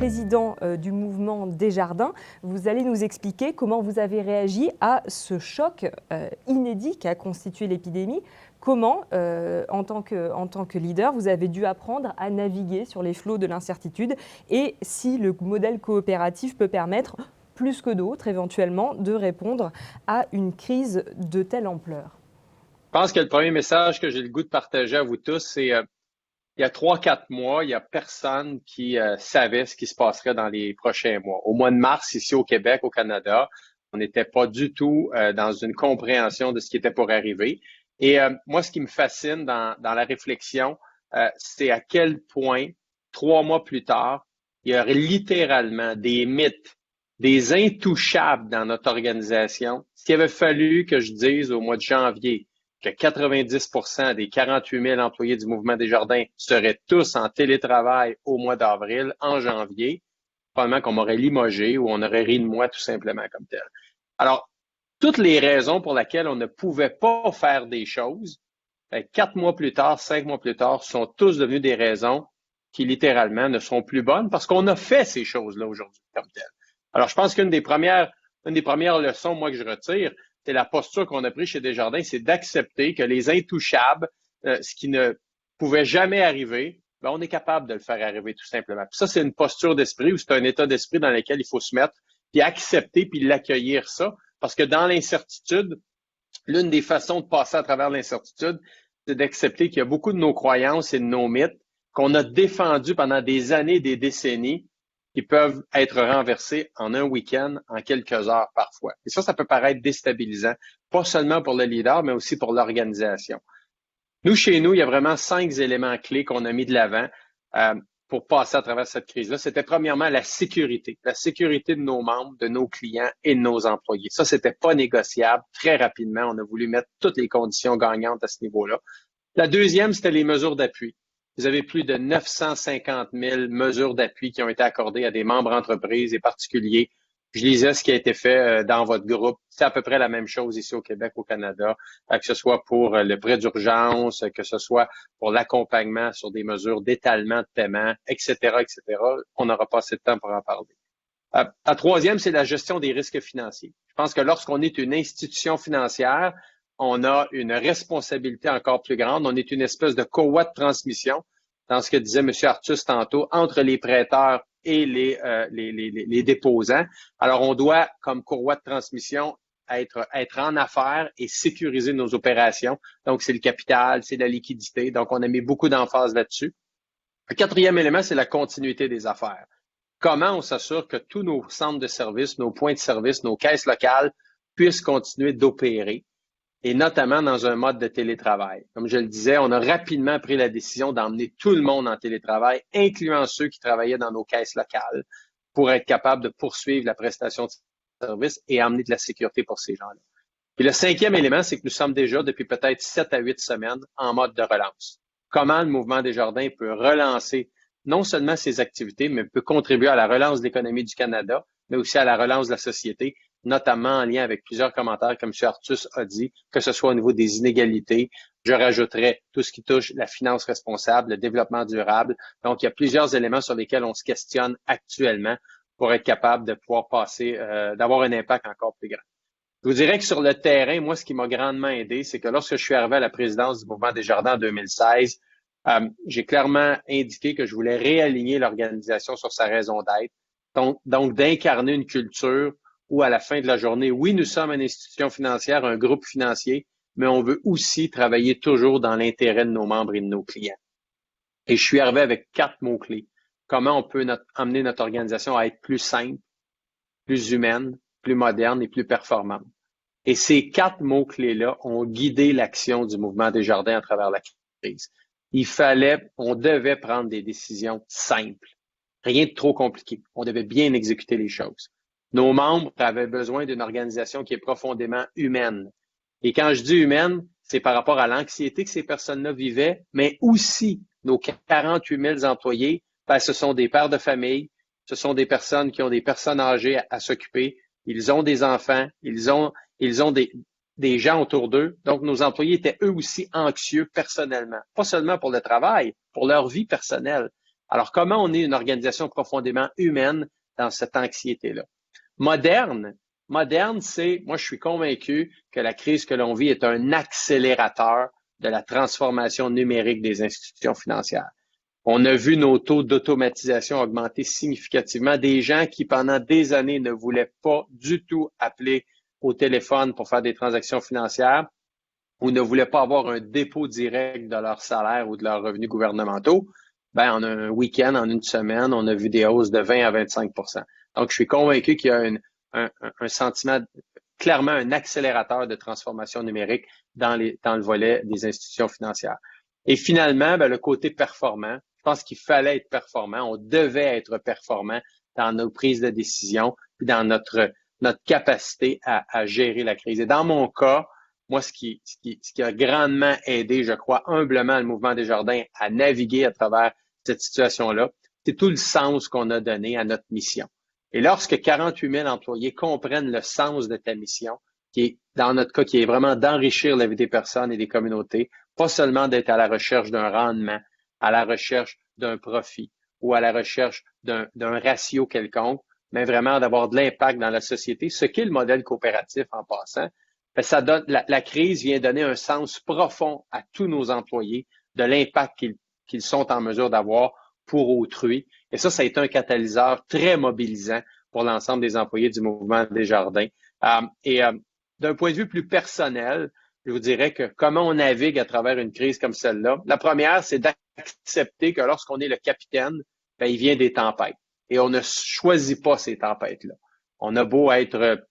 président du mouvement Desjardins. Vous allez nous expliquer comment vous avez réagi à ce choc inédit qu'a constitué l'épidémie. Comment, en tant que leader, vous avez dû apprendre à naviguer sur les flots de l'incertitude et si le modèle coopératif peut permettre, plus que d'autres éventuellement, de répondre à une crise de telle ampleur? Je pense que le premier message que j'ai le goût de partager à vous tous, c'est il y a 3-4 mois, il n'y a personne qui savait ce qui se passerait dans les prochains mois. Au mois de mars, ici au Québec, au Canada, on n'était pas du tout dans une compréhension de ce qui était pour arriver. Et moi, ce qui me fascine dans la réflexion, c'est à quel point, 3 mois plus tard, il y a littéralement des mythes, des intouchables dans notre organisation. Ce qu'il avait fallu que je dise au mois de janvier, que 90% des 48 000 employés du mouvement Desjardins seraient tous en télétravail au mois d'avril, en janvier, probablement qu'on m'aurait limogé ou on aurait ri de moi tout simplement comme tel. Alors, toutes les raisons pour lesquelles on ne pouvait pas faire des choses, 4 mois plus tard, 5 mois plus tard, sont tous devenues des raisons qui littéralement ne sont plus bonnes parce qu'on a fait ces choses-là aujourd'hui comme tel. Alors, je pense qu'une des premières leçons, moi, que je retire, c'est la posture qu'on a prise chez Desjardins, c'est d'accepter que les intouchables, ce qui ne pouvait jamais arriver, ben, on est capable de le faire arriver tout simplement. Puis ça, c'est une posture d'esprit ou c'est un état d'esprit dans lequel il faut se mettre, puis accepter, puis l'accueillir ça. Parce que dans l'incertitude, l'une des façons de passer à travers l'incertitude, c'est d'accepter qu'il y a beaucoup de nos croyances et de nos mythes qu'on a défendus pendant des années, des décennies, qui peuvent être renversés en un week-end, en quelques heures parfois. Et ça peut paraître déstabilisant, pas seulement pour le leader, mais aussi pour l'organisation. Nous, chez nous, il y a vraiment 5 éléments clés qu'on a mis de l'avant pour passer à travers cette crise-là. C'était premièrement la sécurité de nos membres, de nos clients et de nos employés. Ça, c'était pas négociable. Très rapidement, on a voulu mettre toutes les conditions gagnantes à ce niveau-là. La deuxième, c'était les mesures d'appui. Vous avez plus de 950 000 mesures d'appui qui ont été accordées à des membres entreprises et particuliers. Je lisais ce qui a été fait dans votre groupe. C'est à peu près la même chose ici au Québec, au Canada, que ce soit pour le prêt d'urgence, que ce soit pour l'accompagnement sur des mesures d'étalement de paiement, etc., etc. On n'aura pas assez de temps pour en parler. La troisième, c'est la gestion des risques financiers. Je pense que lorsqu'on est une institution financière, on a une responsabilité encore plus grande. On est une espèce de courroie de transmission, dans ce que disait M. Artus tantôt, entre les prêteurs et les déposants. Alors, on doit, comme courroie de transmission, être en affaires et sécuriser nos opérations. Donc, c'est le capital, c'est la liquidité. Donc, on a mis beaucoup d'emphase là-dessus. Le quatrième élément, c'est la continuité des affaires. Comment on s'assure que tous nos centres de services, nos points de service, nos caisses locales puissent continuer d'opérer, et notamment dans un mode de télétravail. Comme je le disais, on a rapidement pris la décision d'emmener tout le monde en télétravail, incluant ceux qui travaillaient dans nos caisses locales, pour être capable de poursuivre la prestation de service et amener de la sécurité pour ces gens-là. Puis le cinquième élément, c'est que nous sommes déjà depuis peut-être 7 à 8 semaines en mode de relance. Comment le mouvement Desjardins peut relancer non seulement ses activités, mais peut contribuer à la relance de l'économie du Canada, mais aussi à la relance de la société, notamment en lien avec plusieurs commentaires que M. Artus a dit, que ce soit au niveau des inégalités. Je rajouterais tout ce qui touche la finance responsable, le développement durable. Donc, il y a plusieurs éléments sur lesquels on se questionne actuellement pour être capable de pouvoir passer, d'avoir un impact encore plus grand. Je vous dirais que sur le terrain, moi, ce qui m'a grandement aidé, c'est que lorsque je suis arrivé à la présidence du mouvement Desjardins en 2016, j'ai clairement indiqué que je voulais réaligner l'organisation sur sa raison d'être, donc d'incarner une culture où à la fin de la journée, oui, nous sommes une institution financière, un groupe financier, mais on veut aussi travailler toujours dans l'intérêt de nos membres et de nos clients. Et je suis arrivé avec 4 mots-clés. Comment on peut amener notre organisation à être plus simple, plus humaine, plus moderne et plus performante. Et ces 4 mots-clés-là ont guidé l'action du mouvement Desjardins à travers la crise. On devait prendre des décisions simples. Rien de trop compliqué. On devait bien exécuter les choses. Nos membres avaient besoin d'une organisation qui est profondément humaine. Et quand je dis humaine, c'est par rapport à l'anxiété que ces personnes-là vivaient, mais aussi nos 48 000 employés, ce sont des pères de famille, ce sont des personnes qui ont des personnes âgées à s'occuper, ils ont des enfants, ils ont des gens autour d'eux. Donc, nos employés étaient eux aussi anxieux personnellement, pas seulement pour le travail, pour leur vie personnelle. Alors, comment on est une organisation profondément humaine dans cette anxiété-là? Moderne, c'est, moi je suis convaincu que la crise que l'on vit est un accélérateur de la transformation numérique des institutions financières. On a vu nos taux d'automatisation augmenter significativement. Des gens qui, pendant des années, ne voulaient pas du tout appeler au téléphone pour faire des transactions financières ou ne voulaient pas avoir un dépôt direct de leur salaire ou de leurs revenus gouvernementaux, ben, en un week-end, en une semaine, on a vu des hausses de 20 à 25 %. Donc, je suis convaincu qu'il y a un sentiment, clairement un accélérateur de transformation numérique dans le volet des institutions financières. Et finalement, ben, le côté performant, je pense qu'il fallait être performant, on devait être performant dans nos prises de décision, puis dans notre capacité à gérer la crise. Et dans mon cas, moi, ce qui a grandement aidé, je crois, humblement le Mouvement Desjardins à naviguer à travers cette situation-là, c'est tout le sens qu'on a donné à notre mission. Et lorsque 48 000 employés comprennent le sens de ta mission, qui est, dans notre cas, qui est vraiment d'enrichir la vie des personnes et des communautés, pas seulement d'être à la recherche d'un rendement, à la recherche d'un profit ou à la recherche d'un ratio quelconque, mais vraiment d'avoir de l'impact dans la société, ce qu'est le modèle coopératif en passant. Ça donne, la crise vient donner un sens profond à tous nos employés de l'impact qu'ils sont en mesure d'avoir pour autrui. Et ça a été un catalyseur très mobilisant pour l'ensemble des employés du Mouvement Desjardins. D'un point de vue plus personnel, je vous dirais que comment on navigue à travers une crise comme celle-là. La première, c'est d'accepter que lorsqu'on est le capitaine, ben, il vient des tempêtes. Et on ne choisit pas ces tempêtes-là. On a beau être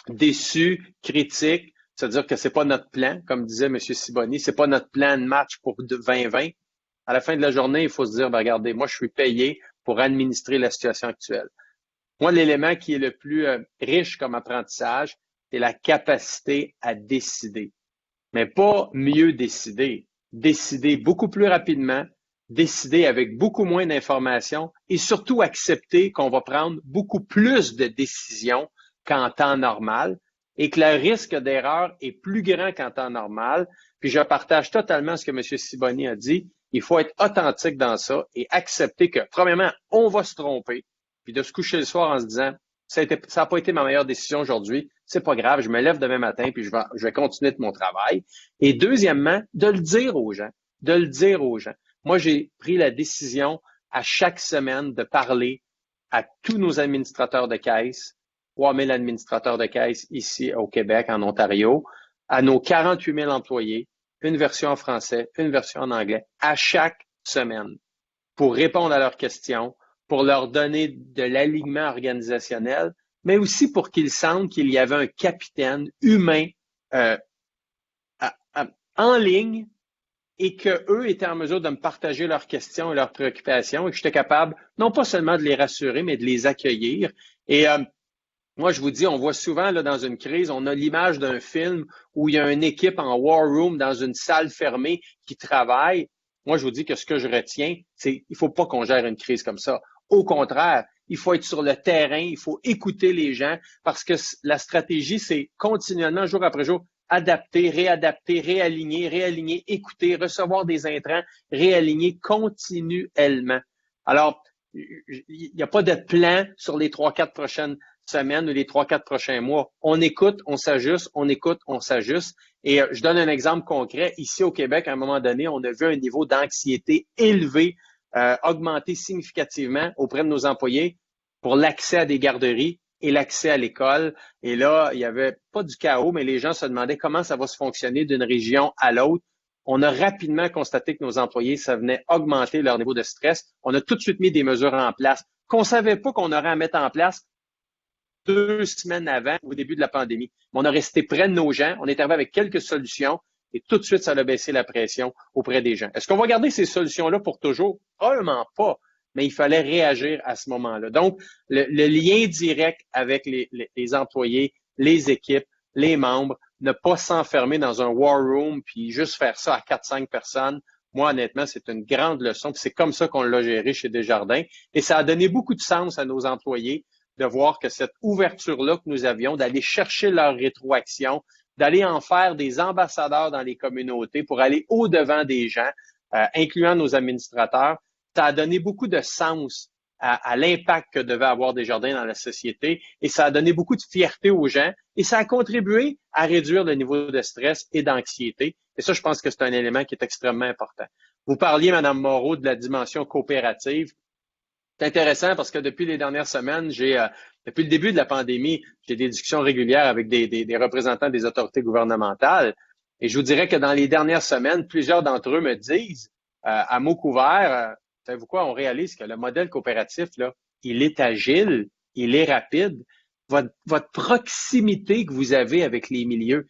déçu, critique, c'est-à-dire que c'est pas notre plan, comme disait M. Sibony, c'est pas notre plan de match pour 2020. À la fin de la journée, il faut se dire, ben, regardez, moi, je suis payé pour administrer la situation actuelle. Moi, l'élément qui est le plus riche comme apprentissage, c'est la capacité à décider. Mais pas mieux décider. Décider beaucoup plus rapidement, décider avec beaucoup moins d'informations et surtout accepter qu'on va prendre beaucoup plus de décisions qu'en temps normal et que le risque d'erreur est plus grand qu'en temps normal. Puis je partage totalement ce que M. Sibony a dit. Il faut être authentique dans ça et accepter que, premièrement, on va se tromper, puis de se coucher le soir en se disant ça n'a pas été ma meilleure décision aujourd'hui, c'est pas grave, je me lève demain matin puis je vais continuer de mon travail. Et deuxièmement, de le dire aux gens. Moi, j'ai pris la décision à chaque semaine de parler à tous nos administrateurs de caisse, 3000 administrateurs de caisse ici au Québec, en Ontario, à nos 48 000 employés, une version en français, une version en anglais, à chaque semaine, pour répondre à leurs questions, pour leur donner de l'alignement organisationnel, mais aussi pour qu'ils sentent qu'il y avait un capitaine humain en ligne et qu'eux étaient en mesure de me partager leurs questions et leurs préoccupations et que j'étais capable non pas seulement de les rassurer, mais de les accueillir. Et moi, je vous dis, on voit souvent là, dans une crise, on a l'image d'un film où il y a une équipe en war room dans une salle fermée qui travaille. Moi, je vous dis que ce que je retiens, c'est il faut pas qu'on gère une crise comme ça. Au contraire, il faut être sur le terrain, il faut écouter les gens parce que la stratégie, c'est continuellement, jour après jour, adapter, réadapter, réaligner, écouter, recevoir des intrants, réaligner continuellement. Alors, il n'y a pas de plan sur les 3-4 prochaines semaines ou les 3-4 prochains mois. On écoute, on s'ajuste, on écoute, on s'ajuste. Et je donne un exemple concret. Ici au Québec, à un moment donné, on a vu un niveau d'anxiété élevé augmenter significativement auprès de nos employés pour l'accès à des garderies et l'accès à l'école. Et là, il n'y avait pas du chaos, mais les gens se demandaient comment ça va se fonctionner d'une région à l'autre. On a rapidement constaté que nos employés, ça venait augmenter leur niveau de stress. On a tout de suite mis des mesures en place qu'on ne savait pas qu'on aurait à mettre en place 2 semaines avant, au début de la pandémie. On a resté près de nos gens, on est arrivé avec quelques solutions et tout de suite, ça a baissé la pression auprès des gens. Est-ce qu'on va garder ces solutions-là pour toujours? Probablement pas, mais il fallait réagir à ce moment-là. Donc, le lien direct avec les employés, les équipes, les membres, ne pas s'enfermer dans un war room puis juste faire ça à 4-5 personnes. Moi, honnêtement, c'est une grande leçon. C'est comme ça qu'on l'a géré chez Desjardins. Et ça a donné beaucoup de sens à nos employés de voir que cette ouverture-là que nous avions, d'aller chercher leur rétroaction, d'aller en faire des ambassadeurs dans les communautés pour aller au-devant des gens, incluant nos administrateurs, Ça a donné beaucoup de sens à l'impact que devait avoir Desjardins dans la société et ça a donné beaucoup de fierté aux gens et ça a contribué à réduire le niveau de stress et d'anxiété. Et ça, je pense que c'est un élément qui est extrêmement important. Vous parliez, Madame Moreau, de la dimension coopérative. C'est intéressant parce que depuis les dernières semaines, depuis le début de la pandémie, j'ai des discussions régulières avec des représentants des autorités gouvernementales. Et je vous dirais que dans les dernières semaines, plusieurs d'entre eux me disent, à mots couverts, savez-vous quoi, on réalise que le modèle coopératif, là, il est agile, il est rapide. Votre proximité que vous avez avec les milieux,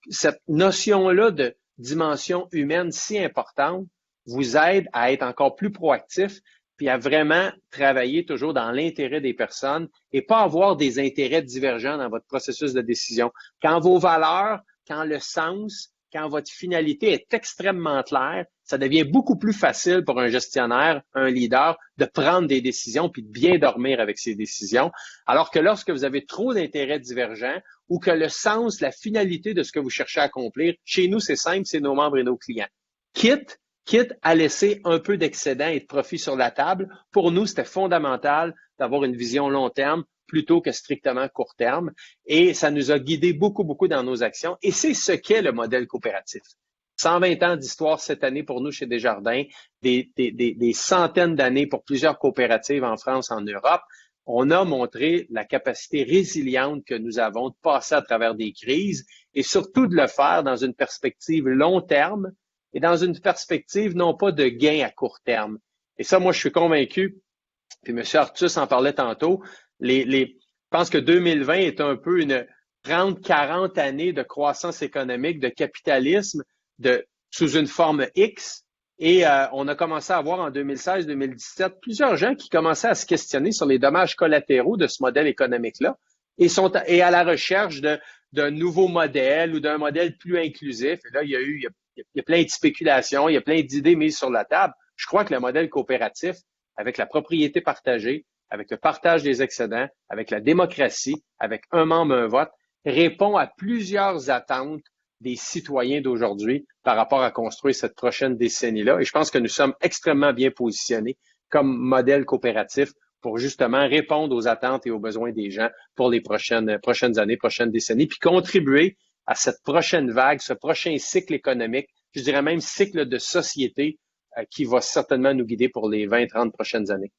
cette notion-là de dimension humaine si importante, vous aide à être encore plus proactif puis à vraiment travailler toujours dans l'intérêt des personnes et pas avoir des intérêts divergents dans votre processus de décision. Quand vos valeurs, quand le sens, quand votre finalité est extrêmement claire, ça devient beaucoup plus facile pour un gestionnaire, un leader, de prendre des décisions puis de bien dormir avec ces décisions. Alors que lorsque vous avez trop d'intérêts divergents ou que le sens, la finalité de ce que vous cherchez à accomplir, chez nous, c'est simple, c'est nos membres et nos clients. Quitte à laisser un peu d'excédent et de profit sur la table. Pour nous, c'était fondamental d'avoir une vision long terme plutôt que strictement court terme. Et ça nous a guidés beaucoup, beaucoup dans nos actions. Et c'est ce qu'est le modèle coopératif. 120 ans d'histoire cette année pour nous chez Desjardins, des centaines d'années pour plusieurs coopératives en France, en Europe. On a montré la capacité résiliente que nous avons de passer à travers des crises et surtout de le faire dans une perspective long terme et dans une perspective non pas de gain à court terme. Et ça, moi, je suis convaincu, puis M. Artus en parlait tantôt, je pense que 2020 est un peu une 30-40 années de croissance économique, de capitalisme, sous une forme X. Et on a commencé à voir en 2016-2017 plusieurs gens qui commençaient à se questionner sur les dommages collatéraux de ce modèle économique-là et à la recherche d'un nouveau modèle ou d'un modèle plus inclusif. Et là, il y a plein de spéculations, il y a plein d'idées mises sur la table. Je crois que le modèle coopératif, avec la propriété partagée, avec le partage des excédents, avec la démocratie, avec un membre, un vote, répond à plusieurs attentes des citoyens d'aujourd'hui par rapport à construire cette prochaine décennie-là. Et je pense que nous sommes extrêmement bien positionnés comme modèle coopératif pour justement répondre aux attentes et aux besoins des gens pour les prochaines années, prochaines décennies, puis contribuer à cette prochaine vague, ce prochain cycle économique, je dirais même cycle de société qui va certainement nous guider pour les 20-30 prochaines années.